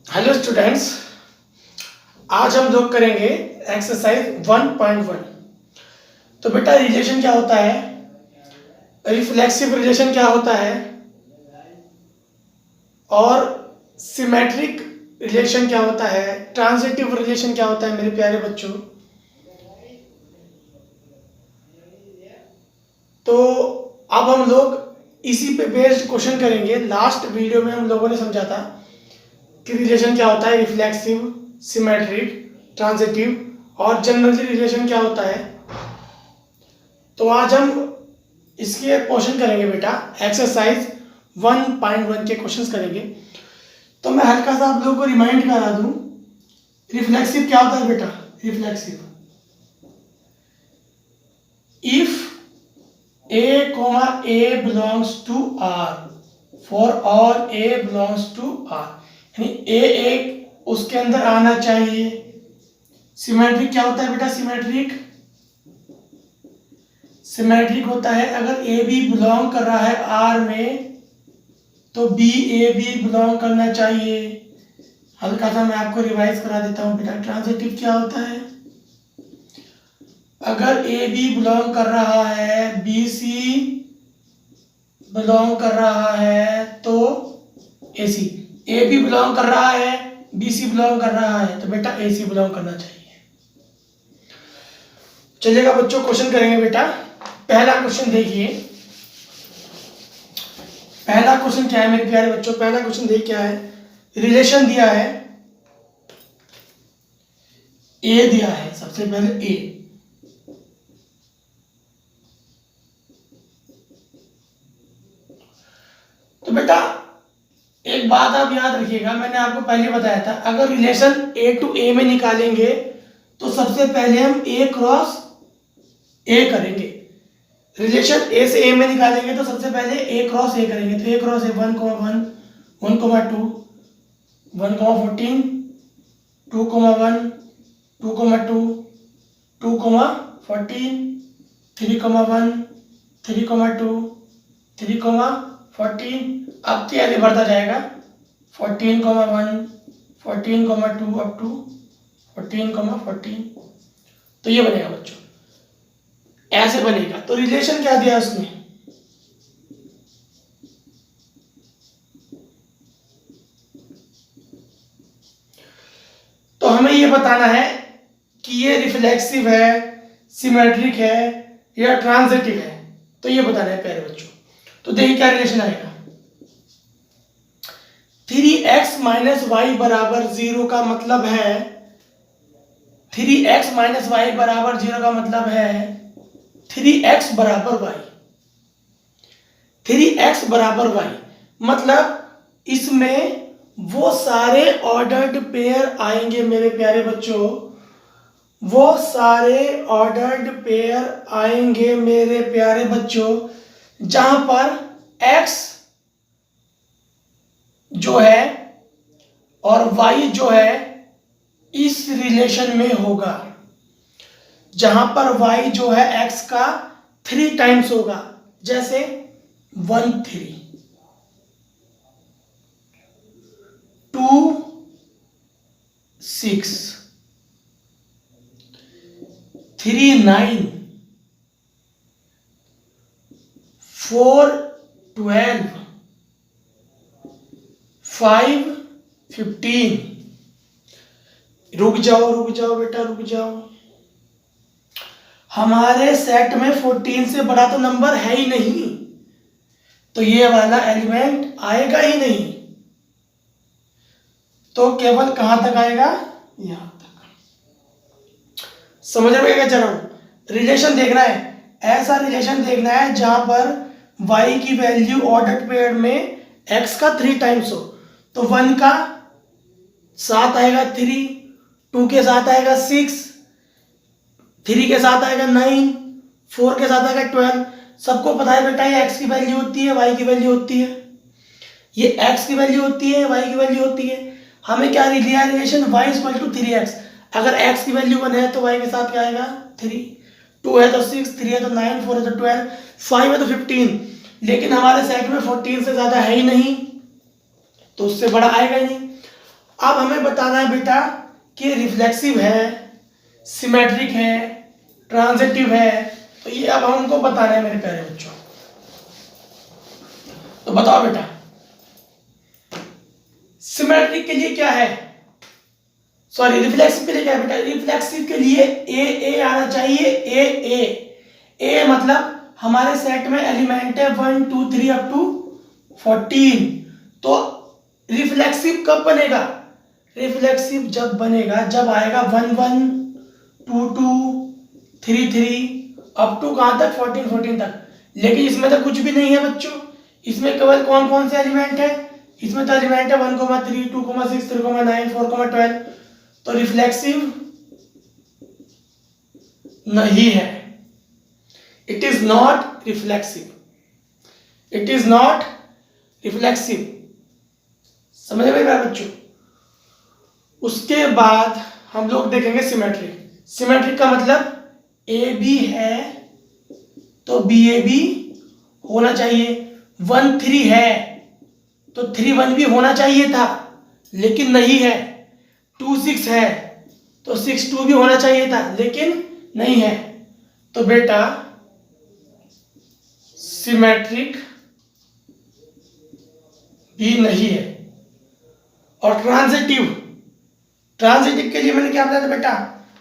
Hello students, आज हम लोग करेंगे एक्सरसाइज 1.1। तो बेटा रिलेशन क्या होता है, रिफ्लेक्सिव रिलेशन क्या होता है और सिमेट्रिक रिलेशन क्या होता है, ट्रांजिटिव रिलेशन क्या होता है मेरे प्यारे बच्चों। तो अब हम लोग इसी पे बेस्ड क्वेश्चन करेंगे। लास्ट वीडियो में हम लोगों ने समझा था कि रिलेशन क्या होता है, रिफ्लेक्सिव, सिमेट्रिक, ट्रांजिटिव और जनरली रिलेशन क्या होता है। तो आज हम इसके क्वेश्चन करेंगे बेटा, एक्सरसाइज 1.1 के क्वेश्चंस करेंगे। तो मैं हल्का सा आप लोगों को रिमाइंड करा दूं, रिफ्लेक्सिव क्या होता है बेटा। Reflexive, if a belongs to R, for और a बिलोंग्स टू R, यानी a एक उसके अंदर आना चाहिए। सिमेट्रिक क्या होता है बेटा, सिमेट्रिक होता है अगर ए बी बिलोंग कर रहा है आर में तो बी ए बी बिलोंग करना चाहिए। हल्का सा मैं आपको रिवाइज करा देता हूं बेटा। ट्रांजिटिव क्या होता है, अगर ए बी बिलोंग कर रहा है, बी सी बिलोंग कर रहा है तो ए सी, ए बी बिलोंग कर रहा है, बी सी बिलोंग कर रहा है तो बेटा ए सी बिलोंग करना चाहिए। चलिएगा बच्चों, क्वेश्चन करेंगे बेटा। पहला क्वेश्चन देखिए, पहला क्वेश्चन क्या है मेरे प्यारे बच्चों। पहला क्वेश्चन देखिए क्या है, रिलेशन दिया है, ए दिया है, सबसे पहले ए। तो बेटा एक बात आप याद रखिएगा, मैंने आपको पहले बताया था, अगर रिलेशन ए टू ए में निकालेंगे तो सबसे पहले हम ए क्रॉस ए करेंगे। रिलेशन ए से ए में निकालेंगे तो सबसे पहले ए क्रॉस ए करेंगे। तो ए क्रॉस ए 1,1, 1,2, 1,14, 2,1, 2,2, 2,14, 3,1, 3,2, 3,14। अब तैयारी बढ़ता जाएगा, 14,1, 14,2 अप टू 14,14। तो ये बनेगा बच्चों, ऐसे बनेगा। तो रिलेशन क्या दिया उसने, तो हमें ये बताना है कि ये रिफ्लेक्सिव है, सिमेट्रिक है या ट्रांजिटिव है। तो ये बताना है प्यारे बच्चों। तो देखिए क्या रिलेशन आएगा, 3x माइनस वाई बराबर 0 का मतलब है, 3x माइनस वाई बराबर 0 का मतलब है 3x बराबर वाई, 3x बराबर वाई मतलब इसमें वो सारे ऑर्डर्ड पेयर आएंगे मेरे प्यारे बच्चों, वो सारे ऑर्डर्ड पेयर आएंगे मेरे प्यारे बच्चों जहां पर x जो है और y जो है इस रिलेशन में होगा, जहां पर y जो है x का 3 टाइम्स होगा। जैसे 1 3, 2 6, 3 9, 4 12, 5 15। रुक जाओ बेटा, रुक जाओ। हमारे सेट में 14 से बड़ा तो नंबर है ही नहीं, तो ये वाला एलिमेंट आएगा ही नहीं। तो केवल कहां तक आएगा, यहां तक। समझ में क्या चल रहा हूं, रिलेशन देखना है, ऐसा रिलेशन देखना है जहां पर y की वैल्यू ऑर्डर पेयर में x का 3 टाइम्स हो। तो 1 का साथ आएगा 3, 2 के साथ आएगा 6, 3 के साथ आएगा 9, 4 के साथ आएगा 12। सबको पता है बेटा ये x की वैल्यू होती है, y की वैल्यू होती है, ये x की वैल्यू होती है, y की वैल्यू होती है। हमें क्या लिया है relation, y equal to 3x। अगर x की वैल्यू 1 है तो y के साथ क्या आएगा 3, 2 है तो 6, 3 है तो 9, 4 है तो 12, 5 है तो 15। लेकिन हमारे सेट में 14 से ज्यादा है ही नहीं, तो उससे बड़ा आएगा ही नहीं। अब हमें बताना है बेटा कि रिफ्लेक्सिव है, सिमेट्रिक है, ट्रांजिटिव है, तो ये अब हमको बताना है मेरे प्यारे बच्चों। तो बताओ बेटा, सिमेट्रिक के लिए क्या है, सॉरी रिफ्लेक्सिव के लिए क्या है बेटा? रिफ्लेक्सिव के लिए ए आना चाहिए। ए मतलब हमारे सेट में एलिमेंट है 1 2 3 अप टू 14। तो रिफ्लेक्सिव कब बनेगा? रिफ्लेक्सिव जब बनेगा जब आएगा 1 1 2 2 3 3 अप टू कहां तक? 14 तक। लेकिन इसमें तो कुछ भी नहीं है बच्चों, इसमें केवल कौन कौन से एलिमेंट है? इसमें तो एलिमेंट है 1 3 2 6 3 9 4 12। तो रिफ्लेक्सिव नहीं है, it is not reflexive, it is not reflexive. समझ में मेरे बच्चों? उसके बाद हम लोग देखेंगे सिमेट्रिक। सिमेट्रिक का मतलब ए बी है तो बी ए बी होना चाहिए। 1 3 है तो 3 1 भी होना चाहिए था, लेकिन नहीं है। 2 6 है तो 6 2 भी होना चाहिए था, लेकिन नहीं है। तो बेटा सिमेट्रिक भी नहीं है। और ट्रांजिटिव, ट्रांजिटिव के लिए मैंने क्या बताया था बेटा?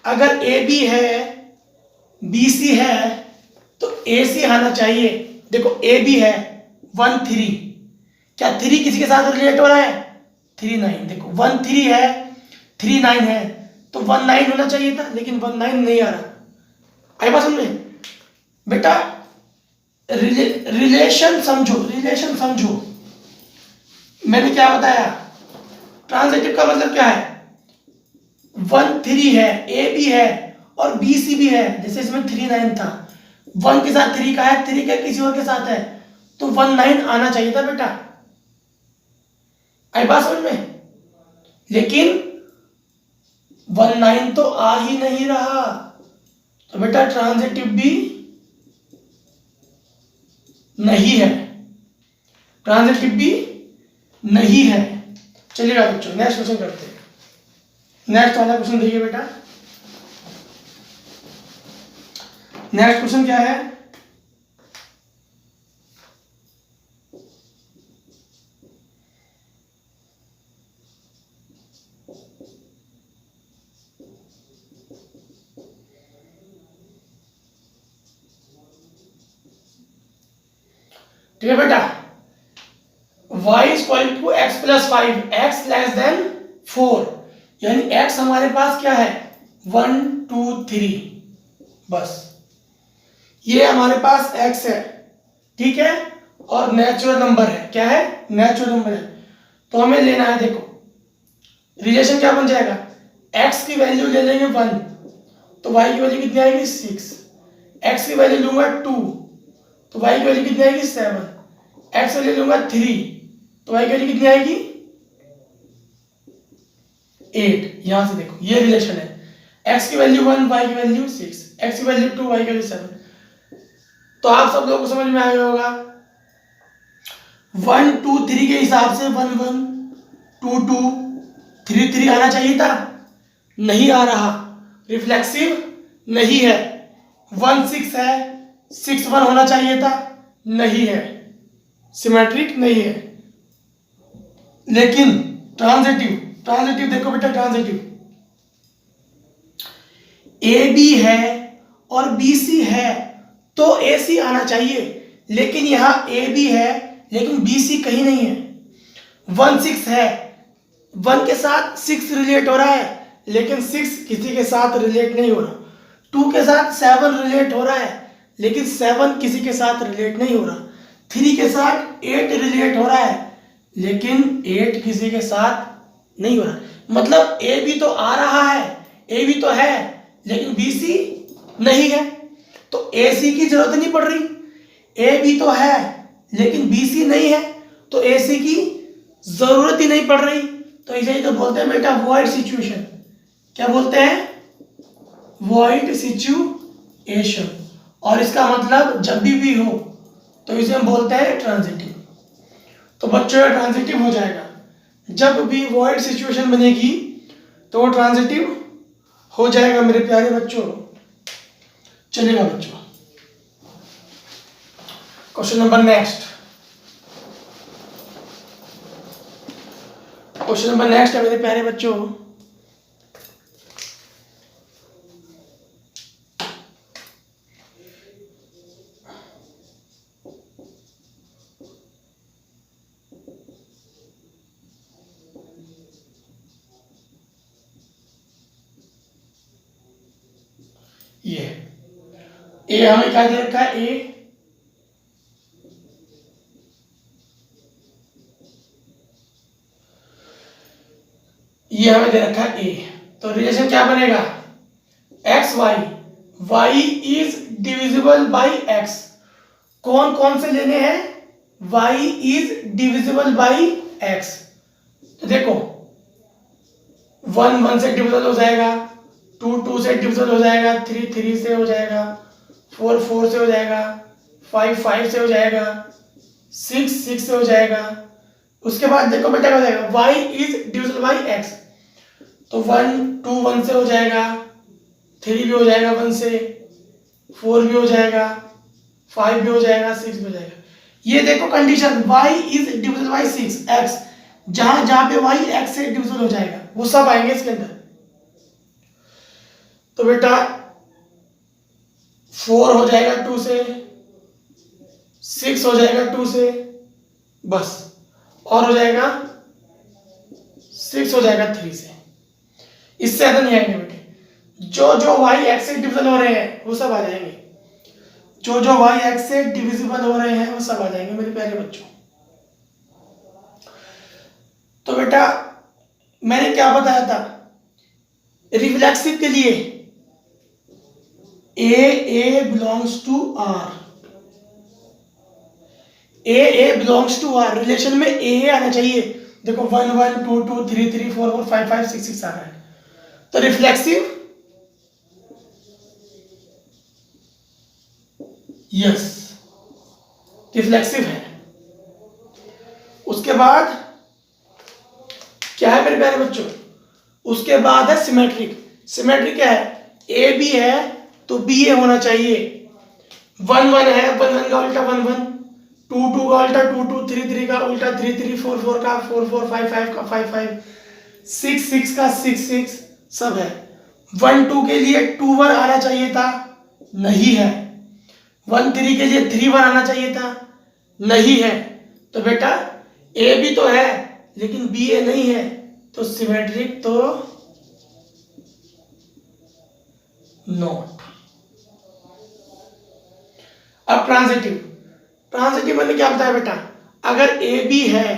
अगर ए बी है, बी सी है, तो ए सी आना चाहिए। देखो ए बी है 1 3, क्या 3 किसी के साथ रिलेट हो रहा है? 3 9। देखो 1 3 है, 3 9 है, तो 1 9 होना चाहिए था, लेकिन 1 9 नहीं आ रहा। आई बात समझ में बेटा? रिलेशन समझो, रिलेशन समझो। मैंने क्या बताया? ट्रांजिटिव का मतलब क्या है? 1 3 है, ए बी है और बी सी भी है। जैसे इसमें 3 9 था, 1 के साथ 3 का है, 3 का किसी और के साथ है, तो 1 9 आना चाहिए था बेटा। आई बात समझ में? लेकिन 1 9 तो आ ही नहीं रहा, तो बेटा ट्रांजिटिव भी नहीं है, ट्रांजिटिव भी नहीं है। चलिएगा बच्चों नेक्स्ट क्वेश्चन करते हैं। नेक्स्ट वाला क्वेश्चन देखिए बेटा। नेक्स्ट क्वेश्चन क्या है? ठीक है बेटा, y equal to x plus 5, x less than 4, यानी x हमारे पास क्या है? 1 2 3, बस ये हमारे पास x है, ठीक है, और नेचुरल नंबर है। क्या है? नेचुरल नंबर है। तो हमें लेना है, देखो रिलेशन क्या बन जाएगा? x की वैल्यू ले लेंगे 1, तो y की वैल्यू कितनी आएगी? 6। x की वैल्यू लूंगा 2, तो y की वैल्यू कितनी आएगी? 7। x वैल्यू लूंगा 3, तो y की वैल्यू कितनी आएगी? 8। यहां से देखो ये रिलेशन है, x की वैल्यू 1, y की वैल्यू 6, x की वैल्यू 2, y की वैल्यू 7। तो आप सब लोगों को समझ में आ गया होगा। 1 2 3 के हिसाब से 1 1 2 2 3 3 आना चाहिए था, नहीं आ रहा। रिफ्लेक्सिव नहीं है। 1 6 है, 6 1 होना चाहिए था, नहीं है। सिमेट्रिक नहीं है। लेकिन ट्रांजिटिव, ट्रांजिटिव देखो बेटा, ट्रांजिटिव ए बी है और बी सी है तो ए सी आना चाहिए, लेकिन यहां ए बी है लेकिन बी सी कहीं नहीं है। 1 6 है, 1 के साथ 6 रिलेट हो रहा है, लेकिन 6 किसी के साथ रिलेट नहीं हो रहा। 2 के साथ 7 रिलेट हो रहा है, लेकिन 7 किसी के साथ रिलेट नहीं हो रहा। 3 के साथ 8 रिलेट हो रहा है, लेकिन 8 किसी के साथ नहीं हो रहा। मतलब ए भी तो आ रहा है, ए भी तो है, लेकिन बी सी नहीं है, तो ए सी की जरूरत नहीं पड़ रही। ए भी तो है लेकिन बी सी नहीं है, तो ए सी की जरूरत ही नहीं पड़ रही। तो इसे ही तो बोलते हैं बेटा वॉइड सिचुएशन। क्या बोलते हैं? Void situation. और इसका मतलब जब भी हो तो इसे हम बोलते हैं ट्रांजिटिव। तो बच्चों ट्रांजिटिव हो जाएगा। जब भी वॉइड सिचुएशन बनेगी तो वो ट्रांजिटिव हो जाएगा मेरे प्यारे बच्चों। चलेगा बच्चों, question number next. Question number next है मेरे प्यारे बच्चों। ये ए हमें क्या दे रखा है, ए ये हमें दे रखा है ए, तो रिलेशन क्या बनेगा, x y, y is divisible by x. कौन कौन से लेने हैं, y is divisible by x. तो देखो 1 1 से डिविजिबल हो जाएगा, 2 2 से डिविजिबल हो जाएगा, 3 3 से हो जाएगा, 4 4 से हो जाएगा, 5 5 से हो जाएगा, 6 6 से हो जाएगा। उसके बाद देखो बेटा क्या हो जाएगा, y is divisible by x, तो 1 2 1 से हो जाएगा, 3 भी हो जाएगा 1 से, 4 भी हो जाएगा, 5 भी हो जाएगा, 6 भी हो जाएगा। ये देखो condition, y is divisible by 6 x, जहां जहां पे y x से डिविजिबल हो जाएगा वो सब आएंगे इसके अंदर। तो बेटा 4 हो जाएगा 2 से, 6 हो जाएगा 2 से, बस, और हो जाएगा 6 हो जाएगा 3 से, इससे ज्यादा नहीं आएंगे बेटे। जो जो y x से डिविजिबल हो रहे हैं वो सब आ जाएंगे, जो जो y x से डिविजिबल हो रहे हैं वो सब आ जाएंगे मेरे प्यारे बच्चों। तो बेटा मैंने क्या बताया था, रिफ्लेक्सिव के लिए a belongs to R, a belongs to R, relation में ए आना चाहिए। देखो 1 1 2 2 3 3 4 4 5 5 6 6 आ रहा है, तो रिफ्लेक्सिव यस, रिफ्लेक्सिव है। उसके बाद क्या है मेरे प्यारे बच्चों, उसके बाद है सिमेट्रिक। सिमेट्रिक क्या है, ए बी है तो बी ए होना चाहिए, 1 1 है 1 1 का उल्टा 1 1, 2 2 का उल्टा 2 2, 3 3 का उल्टा 3 3, 4 4 का 4 4, 5 5 का 5 5, 6 6 का 6 6, सब है। 1 2 के लिए 2 1 आना चाहिए था, नहीं है। 1 3 के लिए 3 1 आना चाहिए था, नहीं है। तो बेटा ए भी तो है लेकिन बी ए नहीं है, तो सिमेट्रिक तो नॉट। अब ट्रांजिटिव, ट्रांजिटिव मैंने क्या बताया बेटा, अगर ए बी है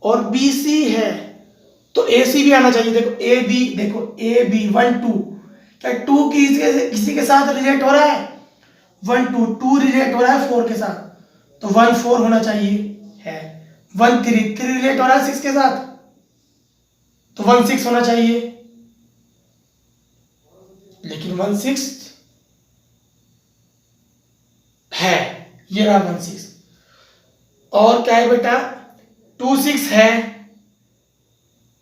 और बी सी है तो ए सी भी आना चाहिए। देखो ए बी, देखो ए बी 1 2, क्या 2 किसी के साथ रिलेट हो रहा है, 1 2 2 रिलेट हो रहा है 4 के साथ, तो 1 4 होना चाहिए है। 1 3 3 रिलेट हो रहा है 6 के साथ, तो 1 6 होना चाहिए, लेकिन 1 6 है, ये रहा 1 6। और क्या है बेटा, 2 6 है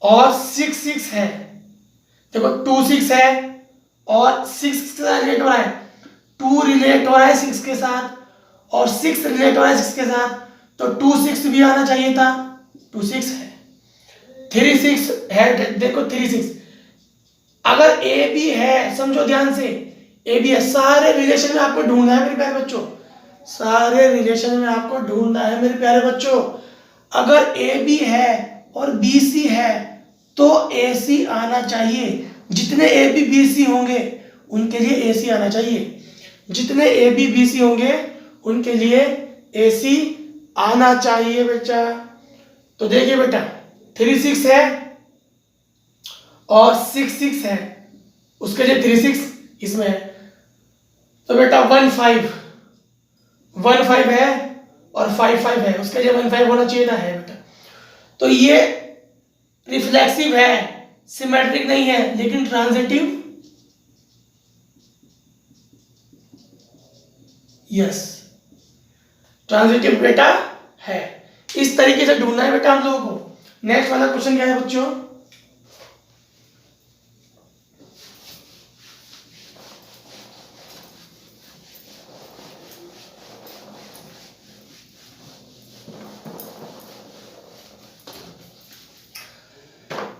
और 6 6 है। देखो 2 6 है और 6 के साथ रिलेट हो रहा है, 2 रिलेट हो रहा है 6 के साथ और 6 रिलेट हो रहा है 6 के साथ, तो 2 6 भी आना चाहिए था, 2 6 है। 3 6 है, देखो 3 6, अगर ए बी है, समझो ध्यान से, ए बी है, सारे रिलेशन में आपको ढूंढना है मेरे प्यारे बच्चों, सारे रिलेशन में आपको ढूंढना है मेरे प्यारे बच्चों। अगर ए बी है और बी सी है तो ए सी आना चाहिए, जितने ए बी बी सी होंगे उनके लिए ए सी आना चाहिए, जितने ए बी बी सी होंगे उनके लिए ए सी आना चाहिए बेटा। तो देखिए बेटा 3 6 है और 6 6 है, उसके लिए 3 6 इसमें है, तो बेटा 1 5 1 5 है और 5 5 है, उसके लिए 1 5 होना चाहिए था, है बेटा। तो ये रिफ्लेक्सिव है, सिमेट्रिक नहीं है, लेकिन ट्रांजिटिव यस, ट्रांजिटिव बेटा है। इस तरीके से ढूंढना है बेटा हम लोगों को। नेक्स्ट वाला क्वेश्चन क्या है बच्चों?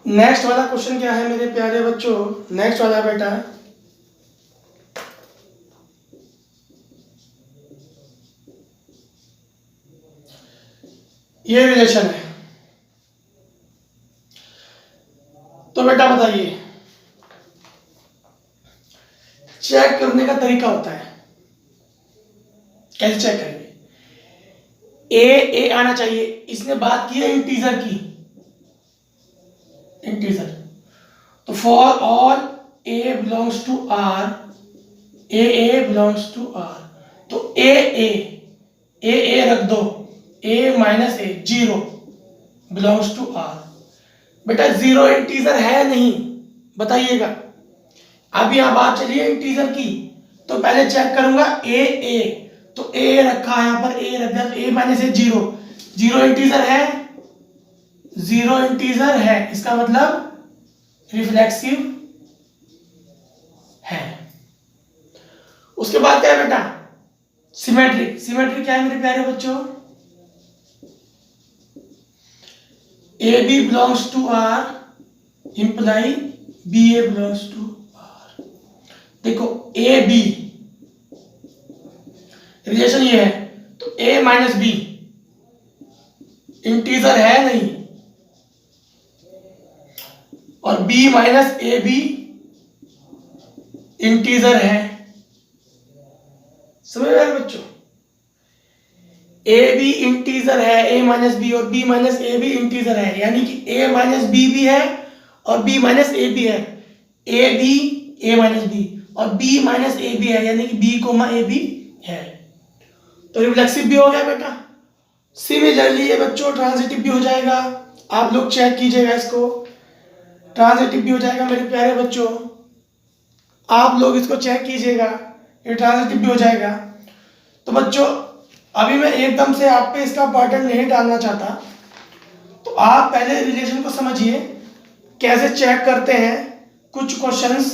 नेक्स्ट वाला क्वेश्चन क्या है मेरे प्यारे बच्चों? नेक्स्ट वाला बेटा, ये रिलेशन है। तो बेटा बताइए, चेक करने का तरीका होता है, कैसे चेक करेंगे? ए आना चाहिए। इसने बात की है इंटीजर की, इंटीजर। तो for all a belongs to R, a belongs to R, तो ए रख दो, a minus a, 0 belongs to R. बेटा 0 इंटीजर है नहीं, बताइएगा। अब यहां बात चलिए इंटीजर की, तो पहले चेक करूंगा ए, तो ए रखा है यहां पर, ए रख दिया, ए माइनस ए 0 इंटीजर है, 0 इंटीजर है, इसका मतलब रिफ्लेक्सिव है। उसके बाद क्या है बेटा? सिमेट्रिक। सिमेट्रिक क्या है मेरे प्यारे बच्चों? A b belongs to R implies b a belongs to R. देखो ए बी रिलेशन ये है, तो ए माइनस बी इंटीजर है नहीं, और b minus a b integer है। समझ रहे बच्चों? ए बी इंटीजर है, ए माइनस बी, और b minus a b integer है, यानी कि a माइनस बी भी है और b माइनस ए भी है। A b a minus b और b माइनस ए भी है, यानी कि b कोमा ए भी है। तो रिफ्लेक्सिव भी हो गया बेटा। सिमिलरली ये बच्चों ट्रांजिटिव भी हो जाएगा। आप लोग चेक कीजिएगा इसको, ट्रांजिटिव भी हो जाएगा मेरे प्यारे बच्चों। आप लोग इसको चेक कीजिएगा, ये ट्रांजिटिव भी हो जाएगा। तो बच्चों अभी मैं एकदम से आप पे इसका बर्डन नहीं डालना चाहता, तो आप पहले रिलेशन को समझिए कैसे चेक करते हैं। कुछ क्वेश्चंस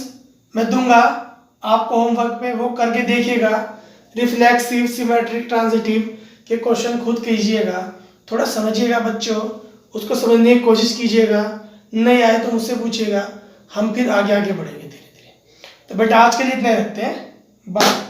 मैं दूंगा आपको होमवर्क पे, वो करके देखिएगा। रिफ्लेक्सिव, सिमेट्रिक, ट्रांजिटिव के क्वेश्चन खुद कीजिएगा, थोड़ा समझिएगा बच्चों, उसको समझने की कोशिश कीजिएगा। नहीं आए तो मुझसे पूछिएगा, हम फिर आगे बढ़ेंगे धीरे धीरे। तो बेटा आज के लिए इतने रखते हैं, बाय।